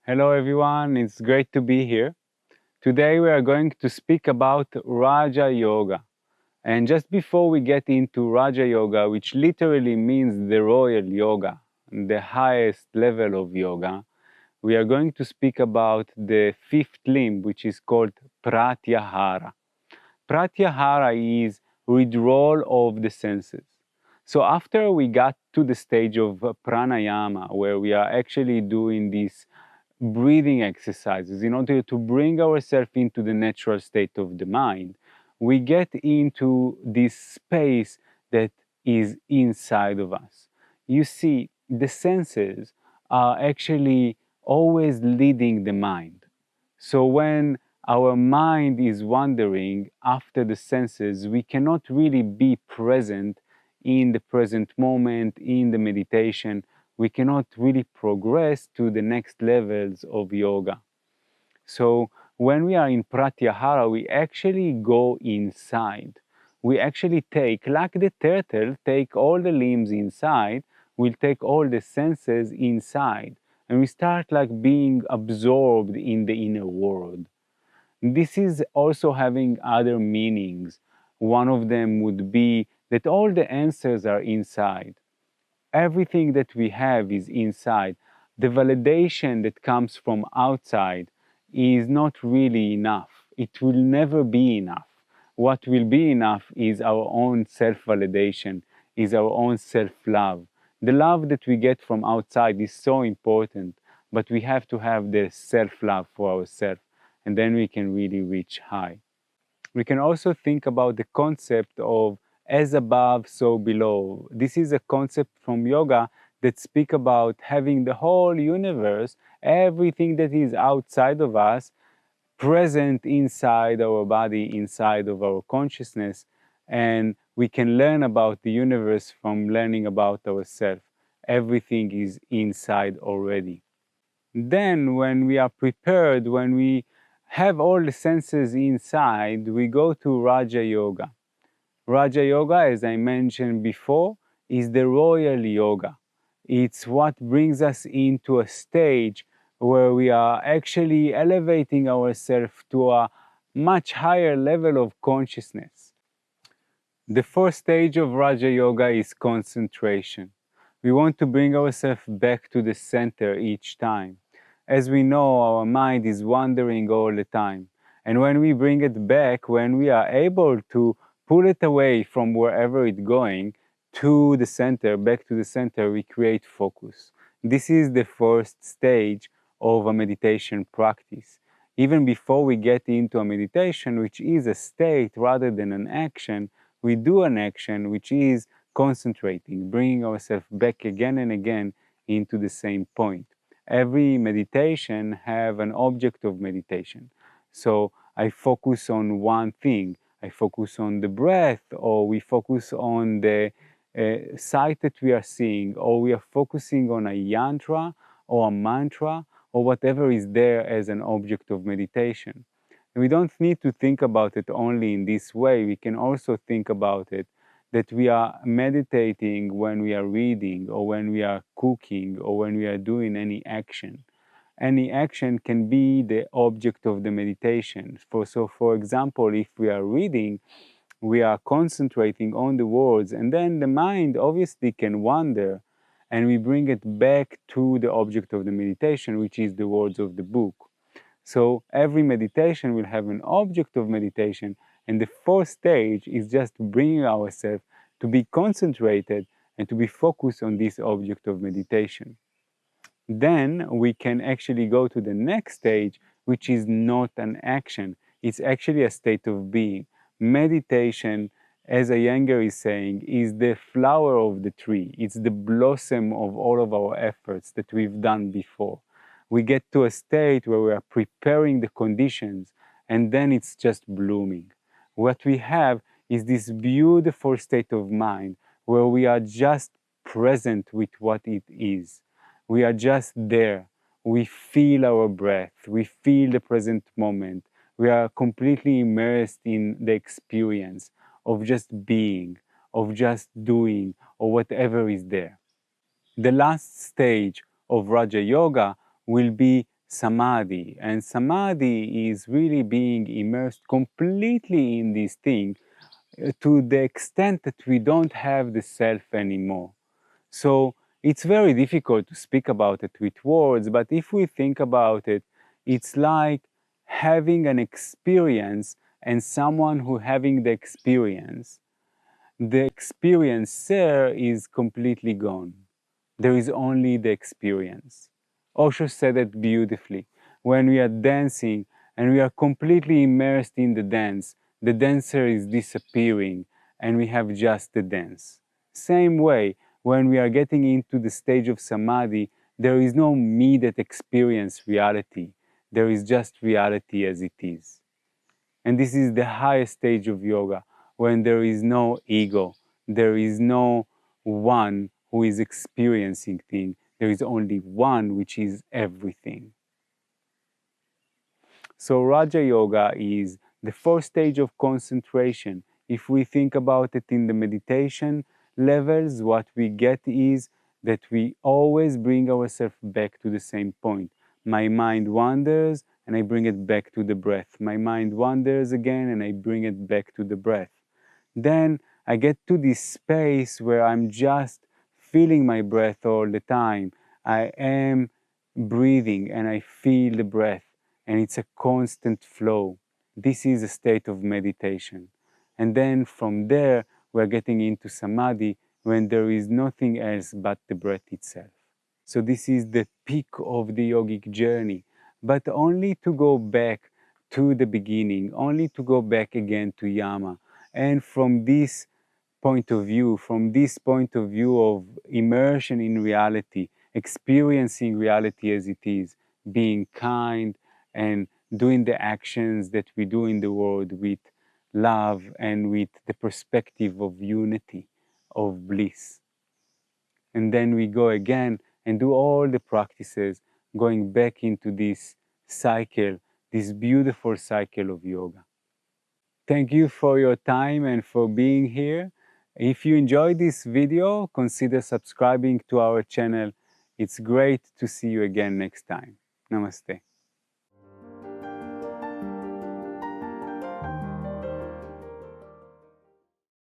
Hello everyone, it's great to be here. Today we are going to speak about Raja Yoga. And just before we get into Raja Yoga, which literally means the royal yoga, the highest level of yoga, we are going to speak about the fifth limb, which is called Pratyahara. Pratyahara is withdrawal of the senses. So after we got to the stage of pranayama, where we are actually doing these breathing exercises in order to bring ourselves into the natural state of the mind, we get into this space that is inside of us. You see, the senses are actually always leading the mind. So when our mind is wandering after the senses, we cannot really be present in the present moment, in the meditation. We cannot really progress to the next levels of yoga. So when we are in Pratyahara, we actually go inside. We actually take, like the turtle, take all the limbs inside, we'll take all the senses inside, and we start like being absorbed in the inner world. This is also having other meanings. One of them would be that all the answers are inside. Everything that we have is inside. The validation that comes from outside is not really enough. It will never be enough. What will be enough is our own self-validation, is our own self-love. The love that we get from outside is so important, but we have to have the self-love for ourselves, and then we can really reach high. We can also think about the concept of as above, so below. This is a concept from yoga that speak about having the whole universe, everything that is outside of us, present inside our body, inside of our consciousness, and we can learn about the universe from learning about ourselves. Everything is inside already. Then, when we are prepared, when we have all the senses inside, we go to Raja Yoga. Raja Yoga, as I mentioned before, is the royal yoga. It's what brings us into a stage where we are actually elevating ourselves to a much higher level of consciousness. The first stage of Raja Yoga is concentration. We want to bring ourselves back to the center each time. As we know, our mind is wandering all the time. And when we bring it back, when we are able to pull it away from wherever it's going to the center, back to the center, we create focus. This is the first stage of a meditation practice. Even before we get into a meditation, which is a state rather than an action, we do an action which is concentrating, bringing ourselves back again and again into the same point. Every meditation have an object of meditation. So I focus on one thing. I focus on the breath, or we focus on the sight that we are seeing, or we are focusing on a yantra or a mantra, or whatever is there as an object of meditation. And we don't need to think about it only in this way. We can also think about it that we are meditating when we are reading, or when we are cooking, or when we are doing any action. Any action can be the object of the meditation. So for example, if we are reading, we are concentrating on the words, and then the mind obviously can wander, and we bring it back to the object of the meditation, which is the words of the book. So every meditation will have an object of meditation, and the fourth stage is just bringing ourselves to be concentrated and to be focused on this object of meditation. Then we can actually go to the next stage, which is not an action. It's actually a state of being. Meditation, as Iyengar is saying, is the flower of the tree. It's the blossom of all of our efforts that we've done before. We get to a state where we are preparing the conditions, and then it's just blooming. What we have is this beautiful state of mind where we are just present with what it is. We are just there. We feel our breath. We feel the present moment. We are completely immersed in the experience of just being, of just doing, or whatever is there. The last stage of Raja Yoga will be Samadhi. And Samadhi is really being immersed completely in this thing to the extent that we don't have the self anymore. So it's very difficult to speak about it with words, but if we think about it, it's like having an experience and someone who having the experience. The experiencer is completely gone. There is only the experience. Osho said it beautifully. When we are dancing and we are completely immersed in the dancer is disappearing and we have just the dance. Same way, when we are getting into the stage of samadhi, there is no me that experience reality. There is just reality as it is. And this is the highest stage of yoga, when there is no ego, there is no one who is experiencing things, there is only one which is everything. So Raja Yoga is the first stage of concentration. If we think about it in the meditation levels, what we get is that we always bring ourselves back to the same point. My mind wanders and I bring it back to the breath. My mind wanders again and I bring it back to the breath. Then I get to this space where I'm just feeling my breath all the time. I am breathing and I feel the breath, and it's a constant flow. This is a state of meditation. And then from there, we're getting into samadhi when there is nothing else but the breath itself. So this is the peak of the yogic journey, but only to go back to the beginning, only to go back again to yama. And from this point of view, of immersion in reality, experiencing reality as it is, being kind and doing the actions that we do in the world with love and with the perspective of unity, of bliss. And then we go again and do all the practices, going back into this cycle, this beautiful cycle of yoga. Thank you for your time and for being here. If you enjoyed this video, consider subscribing to our channel. It's great to see you again next time. Namaste.